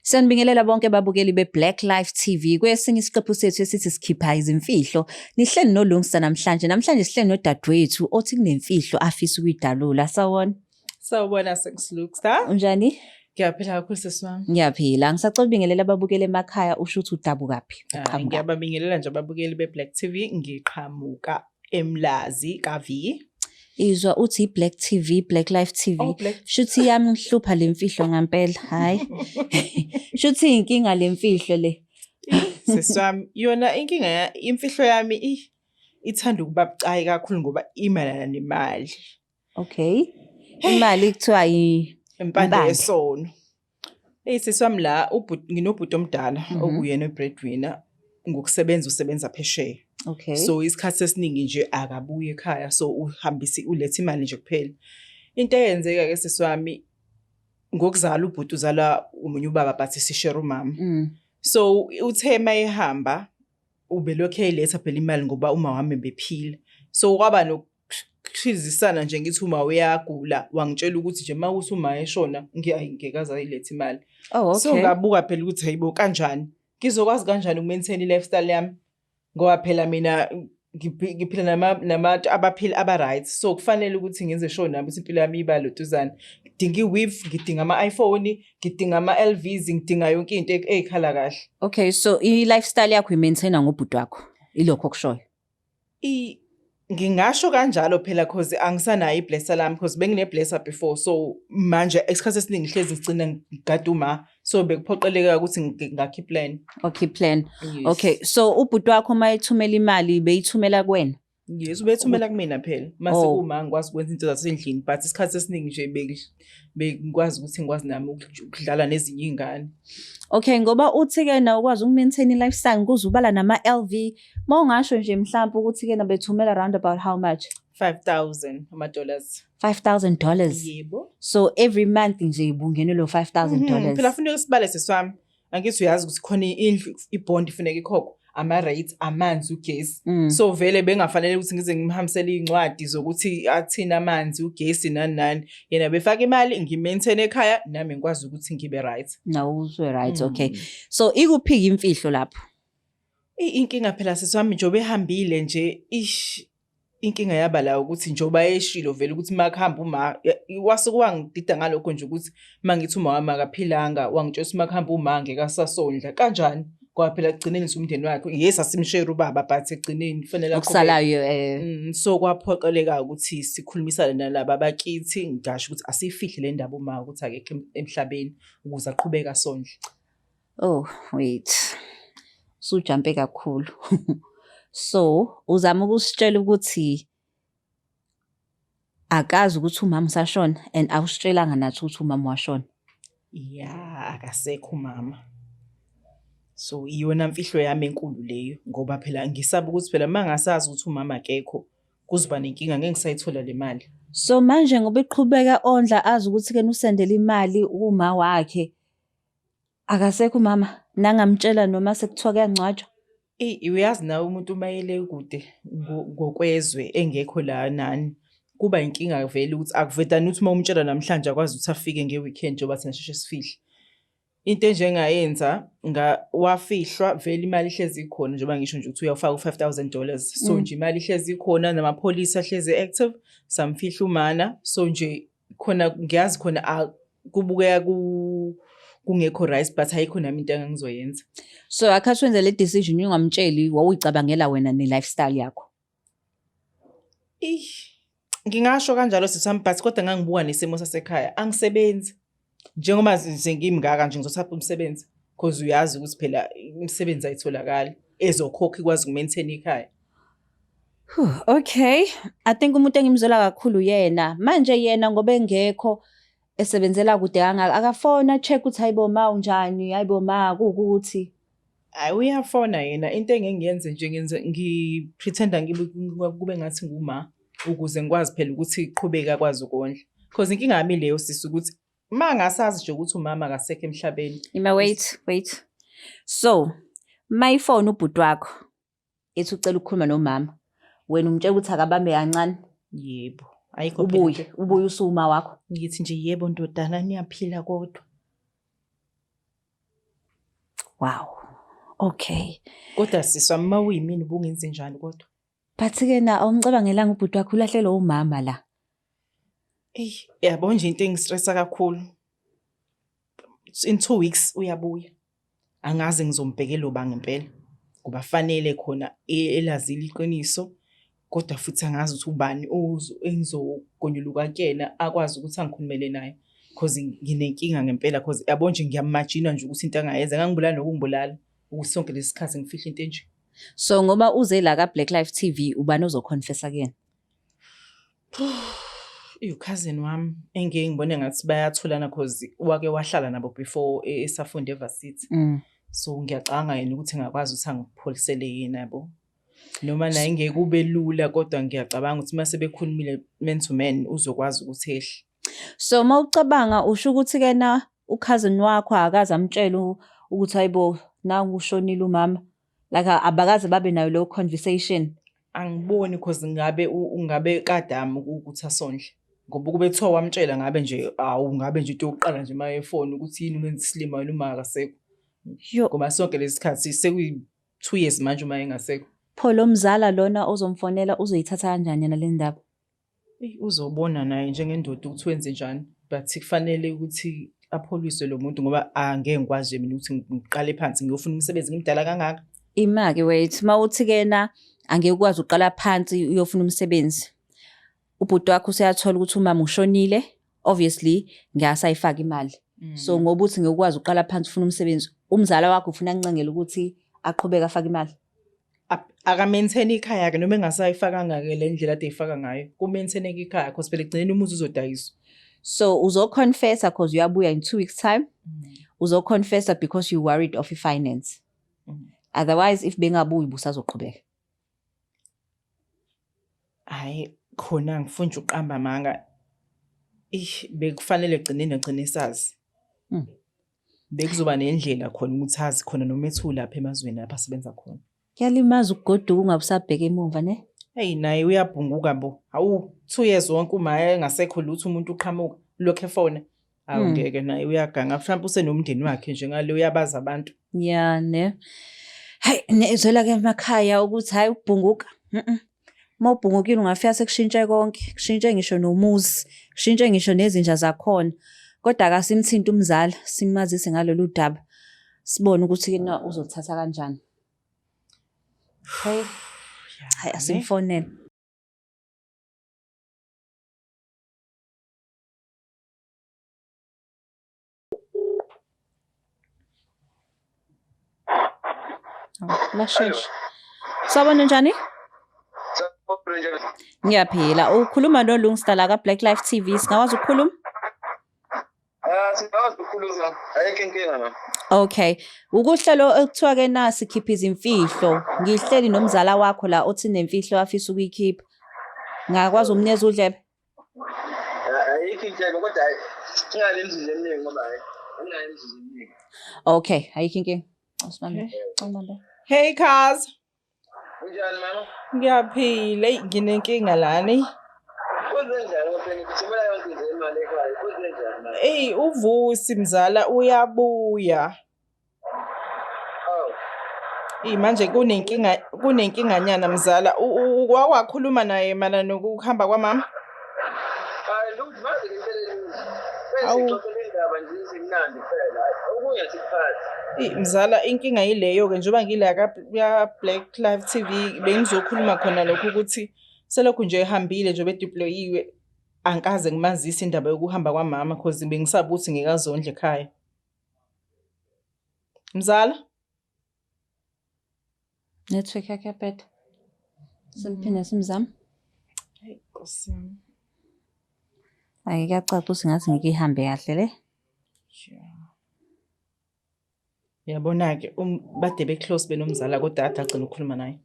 Sanibingelela bonke ababukeli beBlaqlife TV. Kwesinye isiqephu sethu esithi sikhipha izimfihlo. Nihleli noLungisa namhlanje. Namhlanje sihleli nodadewethu othi kunemfihlo afisa ukuyidalula. Sawona. Sawubona Lungisa. Unjani? Ngiyaphila kakhulu sisi wami. Ngiyaphila. Ngisacela ubingelela ababukeli emakhaya usho ukuthi udabukaphi? Ngiyababingelela nje ababukeli beBlack TV. Ngiqhamuka eMlazi kaV. Izwa uthi Black TV, Blaqlife TV. Shuthi yami ngihlupha lemfihlo ngempela. Hayi. Shuthi inkinga lemfihlo le. Sisi wami, yona inkinga imfihlo yami ithanda ukuba bucayi kakhulu ngoba imalana nemali. Okay. Imali kuthiwa impande yesono. Sisi wami la nginobhuti omdala okuyena breadwinner usebenza phesheya. Okay. So isikhathi esiningi nje akabuye ekhaya, so uletha imali nje kuphela. Into eyenzeka ke sisi wami ngokuzala ubhuti uzala umunye ubaba but sishare umama. So uthe mayehamba ubelokhu eyiletha phela imali ngoba uma wami bephila. So kwaba nokukhizisana nje ngithi uma uyagula wangitshela ukuthi nje mawuthi uma eshona ngiyayingekaza ilethe imali. Oh, okay. So ngabuka phela ukuthi hayibo kanjani ngizokwazi kanjani ukumaintain i-lifestyle yami ngoba phela mina ngiphila nabantu abaphila aba-right, so kufanele ukuthi ngenze sure nami ukuthi impilo yami iba lotuzana. Ngidinga i-weave, ngidinga ama-iPhone, ngidinga ama-LVs, ngidinga yonke into eyikhala kahle. Okay, so i-lifestyle yakho i-maintaina ngobhuti wakho ilokho okushoyo? Ngingasho kanjalo phela cause angisanayo i-blesser lami cause bengine-blesser before, so manje isikhathi esiningi hlezi ngigcina ngigada uma, so bekuphoqeleka ukuthi ngakhe i-plan. Okay, plan. Yes. Okay, so ubhuti wakho uma ethumela imali beyithumela kuwena? Yes, ubethumela kumina phela. Mase kuma ngikwazi ukwenza into zasendlini, but isikhathi esiningi nje ngikwazi ukuthi ngikwazi nami ukudlala nezinye izingane. Okay, ngoba uthi-ke na ukwazi ukumaintain i-lifestyle kuze ubala nama-LV. Mawungasho nje mhlawumbe ukuthi-ke na bethumela around about how much? $5,000 ama-dollars. $5,000? Yebo. So every month nje ibungene lo $5,000. Phela funeka sibale seswami. Angithi uyazi ukuthi khona indlu ibond ifuneka ikhokho, ama-rates, amanzi, ugesi. So vele bengafanele ukuthi ngize ngimhambisele incwadi zokuthi athina amanzi, ugesi nani. Yena befaka imali ngimaintain ekhaya nami ngikwazi ukuthi ngibe right. Nawe uzwe right, okay. So ikuphi imfihlo lapho? Inkinga phela seswami njobe ehambile nje inkinga yaba la ukuthi njoba eshilo vele ukuthi makuhamba uma wasukuwa ngidida ngalokho nje ukuthi mangithi uma wami akaphilanga wangitshela makuhamba uma ngekasasondla kanjani ngoba phela kugcineni umndeni wakhe. Yes, asimshare ubaba but egcineni kufanele okusalayo so kwaphoqeleka ukuthi sikhulumisane nalabo abakithi ngisho ukuthi asifihle le ndaba uma ukuthi akekho emhlabeni ukuze aqhubeka sondla. Oh wait, sujampe kakhulu. So uzama ukusitshela ukuthi akazi ukuthi umama usashona and awusitshelanga nathi ukuthi umama washona? Yeah, akasekho umama. So iyona mfihlo yami enkulu leyo ngoba phela ngisaba ukuthi phela mangasazi ukuthi umama akekho kuzoba nenkinga ngeke ngisayithola le mali. So manje ngoba iqhubeka ondla azi ukuthi ke usendele imali uma wakhe akasekho umama nangamtshela noma sekuthiwa kuyangcwatshwa? Uyazi nawe umuntu mayele kude ngokwezwe engekho la nani kuba inkinga vele ukuthi akuvedani ukuthi uma umtshela namhlanje akwazi ukuthi afike ngeweekend njengoba thina sheshe sifihle. Into enjengayenza wafihlwa vele imali ihlezi ikhona njengoba ngisho nje ukuthi uyafaka $5,000, so nje imali ihlezi ikhona namapholisa ahlezi active samfihla umana, so nje khona ngiyazi khona kubukeka kungekho right but ayikho nami into engizoyenza. So akhathi wenza le decision ungamtsheli wawuyicabangela wena ne-lifestyle yakho? Ngingasho kanjalo sisami but kodwa ngangibuka nesimo sasekhaya angisebenzi njengoba sengimngaka nje ngizothatha umsebenzi because uyazi ukuthi phela umsebenzi ayitholakala ezokhokha ikwazi ukumaintain ekhaya. Okay, I think umuntu engimzwela kakhulu yena manje yena ngoba engekho esebenzela kude kangaka akafona check ukuthi hayibo ma unjani, hayibo ma kukuthi uyafona yena. Into engiyenze nje ngipretenda kube ngathi nguma ukuze ngikwazi phela ukuthi iqhubeka kwazi ukondla because inkinga yami leyo sisi ukuthi mangasazi nje ukuthi umama akasekho emhlabeni. Wait. So my phone ubhuti wakho ethi ucela ukukhuluma nomama wena umtshela ukuthi akabambe kancane? Yebo. Ayikho ubuye usuma wakho? Ngithi nje yebo ndodana niyaphila kodwa Wow. Okay. Kodwa siswa uma uyimini ubungenze njani kodwa? But-ke na awumcabangelanga ubhuti wakho ulahlelwe umama la. Yabo nje into engistressa kakhulu. In 2 weeks uyabuya. Angazi ngizombhekela ubanga impela. Kuba fanele khona elazile iqiniso. Kodwa futhi angazi ukuthi ubani engizogonyuluka kuyena akwazi ukuthi angikhulumele naye. Because nginenkinga ngempela because yabo nje ngiyamajina nje ukuthi into angayenza ngangibulala nokungibulala. Ukuthi sonke lesikhathi ngifihla into enje. So ngoba uze la ka Blaqlife TV ubani ozoconfessa kuyena? Cousin wami engeke ngibone ngathi bayatholana because wake wahlala nabo before esafunda eVarsity. So ngiyacanga yena ukuthi ngakwazi ukuthi angipholisele yena yabo. Noma naye ngeke kube lula kodwa ngiyacabanga ukuthi mase bekhulumile man to man uzokwazi ukuthi ehle. So mawucabanga usho ukuthi kena cousin wakho akaze amtshela ukuthi hayibo nangu ushonile umama. Like abakaze babe nayo lo conversation. Angiboni because ungabe kadami ukuthi asondle. Ngoba kube kuthiwa wamtshela ngabe nje ngabe nje into yokuqala nje maye phone ukuthi yini umenza isilima wena uma akasekho. Ngoba sonke lesikhathi sekuyi 2 years manje uma engasekho. Pho lo mzala lona ozomfonela uzoyithatha kanjani yena le ndaba? Uzobona naye njengendoda ukuthi wenze njani but kufanele ukuthi apholiswe lo muntu ngoba angeke ngikwazi mina ukuthi ngiqale phansi ngiyofuna umsebenzi ngimdala kangaka. Imake wait mawuthi kena angeke ukwazi uqala phansi uyofuna umsebenzi. Ubhuti wakho useyathola ukuthi umama ushonile, obviously ngiyasayifaka imali. So ngoba uthi ngekwazi uqala phansi ufuna umsebenzi, umzala wakho ufuna kuncengela ukuthi aqhubeke afake imali. Aka maintain ikhaya yakhe noma engasayifakanga ke le ndlela ade ifaka ngayo. Ku maintain ikhaya because phela egcineni umuzi uzodayiswa. So uzo confessa because uyabuya in 2 weeks time. Uzo confessa because you worried of finance. Otherwise if bengabuyi busazoqhubeka. Hayi khona ngifuna nje uqamba manga. Bekufanele egcine isazi. Bekuzoba nendlela khona ukuthi azi khona noma ethu lapha emazweni lapha asebenza khona. Kuyalimaza ukugoduka ungabusabheka emumva ne? Hey naye uyabhunguka bo. Hawu 2 years wonke uma engasekho lutho umuntu uqhamuka lokho efona. Awungeke naye uyaganga mhlawumbe usenomndeni wakhe nje ngale uyabaza abantu. Yeah ne. Hey nezwela ke emakhaya ukuthi hayi ukubhunguka. Mawubhungukile ungafika sekushintshe konke, kushintshe ngisho nomuzi, kushintshe ngisho nezinja zakhona. Kodwa akasimthinta umzala, simazise ngalolu daba. Sibone ukuthi kena uzothatha kanjani. Hey. Hayi asimfonele. Lashesh. Sabona njani? Ngiyaphila. Ukhuluma noLungsta la ka Blaqlife TV. Singawazi ukukhuluma? Singawazi ukukhuluma. Ayikho inkinga na. Okay. Ukuhlelo ekuthiwa ke na sikhipha izimfihlo. Ngihleli nomzala wakho la othi nemfihlo afisa ukuyikhipha. Ngakwazi umnyeza udlebe? Ayikho inkinga kodwa ingalenzize eminingi ngoba ingalenzize eminingi. Okay, ayikho inkinga. Awusimame. Hey cuz. Unjani mama? Ngiyaphila, nginenkinga lana. Kwenzenjani ngoba ngithumela yonke into imali ekhaya. Kwenzenjani mama? Uvusi mzala uyabuya. Manje kunenkinga nyana mzala. Wakhuluma naye mana nokuhamba kwamama? Lutho manje ngempela indaba nje izimnandi phela. Okunye sikuphathi. Mzala inkinga yileyo ke njengoba ngila ka Blaqlife TV bengizokhuluma khona lokho ukuthi selokhu nje ehambile nje bedeployiwe angikaze ngimazisa indaba yokuhamba kwamama because bengisaba ukuthi ngekazondla ekhaya. Mzala? Network yakhe yaphetha. Simphinde simzama. Hey Nkosi yami. Hayi kuyacaca ukuthi ngathi ngeke ihambe kahle le. Yabona ke bade beclose benomzala kodwa athi agcina ukukhuluma naye.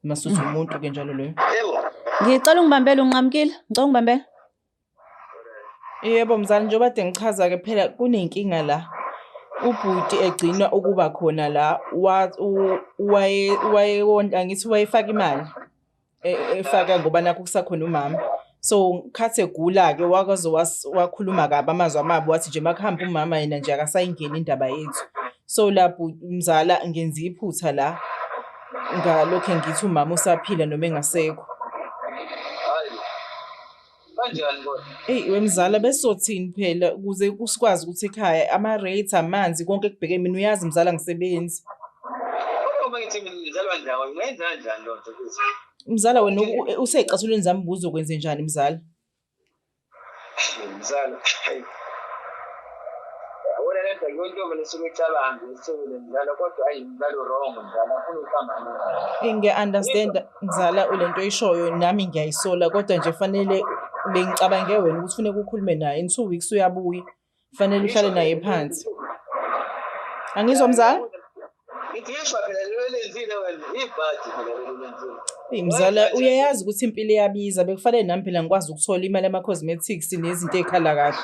Masuthi umuntu ke njalo loyo. Yebo. Ngicela ungibambele unqamukile. Ngicela ungibambele. Yebo mzala njengoba bade ngichaza ke phela kunenkinga la. Ubhuti egcina ukuba khona la angithi wayefaka imali. Efaka ngoba nakho kusakhona umama. So khathe gula ke wakazo wakhuluma kabi amazwi amabi wathi nje makuhamba umama yena nje akasayingeni indaba yethu. So lapho mzala ngenza iphutha la ngalokho ngithi umama usaphila noma engasekho. Hayi. Kanjani kodwa? Eyi wemzala besothini phela ukuze kusikwazi ukuthi ekhaya ama-rates amanzi konke kubheke mina uyazi mzala ngisebenzi. Kodwa uma ngithi mina ngizalwa njani, ngenza kanjani lo nto futhi? Mzala wena usey'cathulweni zami ubuza ukwenze njani mzala? Mzala. Yabona lento yonke lesuke ecabanga isebele mzala kodwa ayimzalo wrong mzala afuna ukuhamba naye. Ngiya-understand mzala lento oyishoyo nami ngiyayisola kodwa nje fanele bengicabange wena ukuthi funeka ukhulume naye in 2 weeks uyabuya. Fanele uhlale naye phansi. Angizwa mzala? Ngithi yishwa phela lelo lenzile wena ibhaji phela lelo lenzile. Mzala uyayazi ukuthi impilo iyabiza bekufanele nami phela ngikwazi ukuthola imali yama-cosmetics nezinto ey'khala kahle.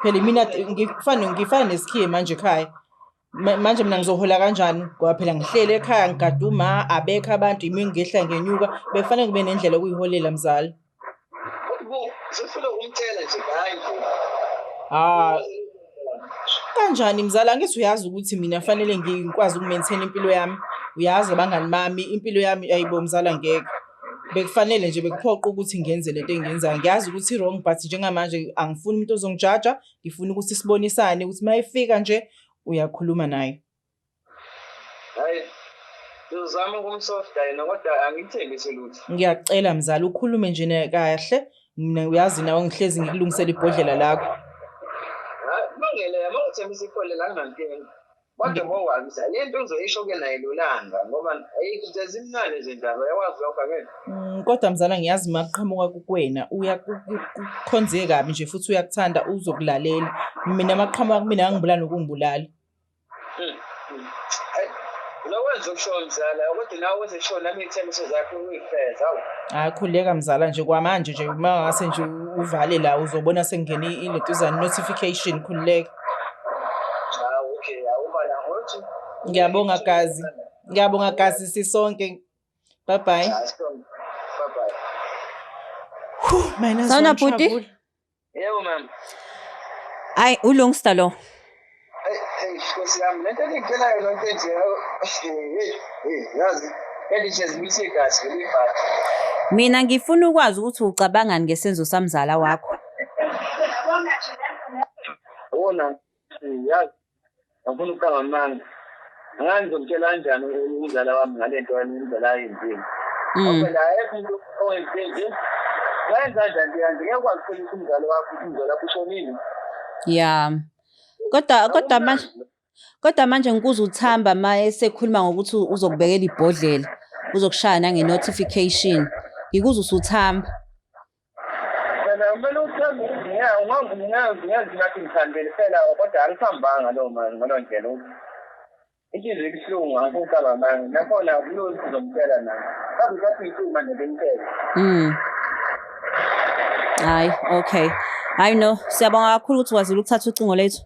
Phela mina ngifana nesikhiye manje ekhaya. Manje mina ngizohola kanjani? Ngoba phela ngihlele ekhaya ngigada uma abekho abantu imi ngehla ngenyuka bekufanele kube nendlela okuyiholela mzala. Sifuna ukumtshela nje hayi mfowethu. Kanjani mzala angithi uyazi ukuthi mina fanele ngikwazi ukumaintain impilo yami. Uyazi abangani bami impilo yami ayibo mzala ngeke. Bekufanele nje bekuphoqa ukuthi ngenze lento engiyenzayo. Ngiyazi ukuthi wrong but njengamanje angifuni umuntu ozongijaja. Ngifuna ukuthi sibonisane ukuthi mayefika nje uyakhuluma naye. Hayi. Uzama ukumsofta yena kodwa angithembise lutho. Ngiyacela mzala ukhulume nje kahle. Mina uyazi nawe ngihlezi ngikulungisela ibhodlela lakho. Mangele yamathembisa iphole la nginankinga. Kodwa ngowazi lento uzoyisho-ke naye lolanga ngoba ayikho zimnane izindaba yawazi lokho ngeke. Kodwa mzala ngiyazi makuqhamuka kukwena uyakukhonze kabi nje futhi uyakuthanda uzokulalela. Mina maqhamuka kumina angibulala nokungibulala. Lokwenza ukusho mzala kodwa nawe wenze sure nami ithembiso zakho uyifeza hawu. Khuleka mzala nje kwamanje nje uma ngase nje uvale la uzobona sengene ilentuzana notification khuleka. Okay awuba la ngothi. Ngiyabonga gazi sisonke. Bye bye. Bye bye. Mina Sawubona bhuti. Yebo mama. Hayi ulungista lo. Hey Nkosi yami lento engicelayo lonke nje yazi endishe zimise igazi ngelibhathi. Mina ngifuna ukwazi ukuthi ucabangani ngesenzo samzala wakho. Wona yazi ngifuna ukuqala amanga. Ngani ngizomtshela kanjani umzala wami ngalento ayenzela ayenzile. Ngoba ayekho umuntu owenzenje. Wenza kanjani nje ngeke ukwazi ukuthi umzala wakho umzala kushonile. Yeah. Kodwa manje ngikuza uthamba esekhuluma ngokuthi uzokubekela ibhodlela, uzokushaya nange-notification. Ngikuza usuthamba. Mina kumele uthambe ngiyazi ngathi ngithambile phela kodwa angisambanga lo manje ngalo ndlela. Inhliziyo ibuhlungu angikucaba manje nakhona akulozi uzomtshela naye. Kabe ngathi ngithuma nje bengitshela. Hayi okay. Hayi no siyabonga kakhulu ukuthi wazile ukuthatha ucingo lethu.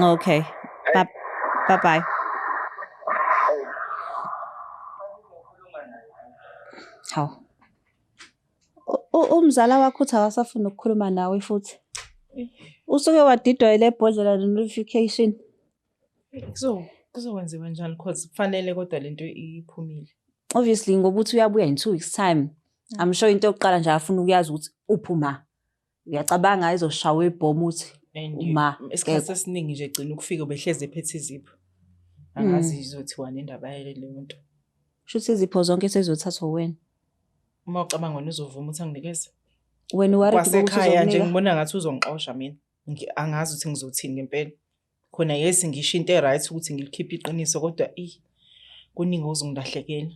Okay. Bye bye. Haw. Umzala wakho uthi akasafuna ukukhuluma nawe futhi. Usuke wadidwa ile bhodlela le-notification. Kuzokwenziwa njani because kufanele kodwa lento iphumile. Obviously ngoba uthi uyabuya in 2 weeks time. I'm sure into yokuqala nje afuna ukuyazi ukuthi uphuma. Ngiyacabanga izoshawa ibhomu uthi uma isikhathi esiningi nje egcina ukufika ubehleze ephethe izipho. Angazi izothiwa nendaba yale nto. Shuthi izipho zonke sezothathwa wena. Uma ucabanga ngone uzovuma ukuthi anginikeze. Wena worried ukuthi uzokunika nje ngibona ngathi uzongixosha mina. Angazi ukuthi ngizothini ngempela. Khona yes ngisho into eright ukuthi ngilikhiphe iqiniso kodwa kuningi ozongilahlekela.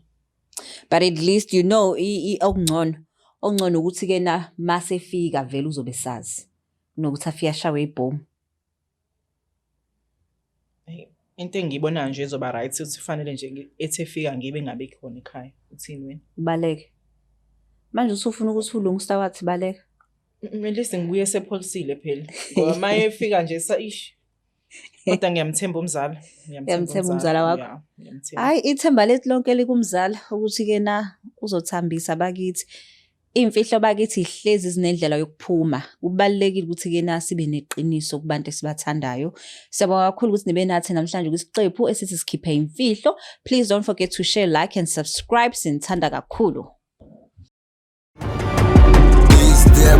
But at least you know okungcono ukuthi ke na masefika vele uzobe sazi nokuthi afika ashawe ibhomu. Into engiyibona nje ezoba right ukuthi kufanele nje ethefika ngibe ngabe khona ekhaya uthini wena baleke manje usufuna ukuthi ulungisa wathi baleka listen ngibuye sepholisile phela ngoba maye efika nje kodwa ngiyamthemba umzala ngiyamthemba umzala wakho hayi ithemba lethu lonke likumzala ukuthi ke na uzothambisa bakithi iy'mfihlo bakithi hlezi zinendlela yokuphuma. Kubalulekile ukuthi-ke na sibe neqiniso kubantu esibathandayo. Siyabonga kakhulu ukuthi nibe nathi namhlanje kwisiqephu esithi sikhiphe imfihlo. Please don't forget to share, like and subscribe. Sinithanda kakhulu. Is there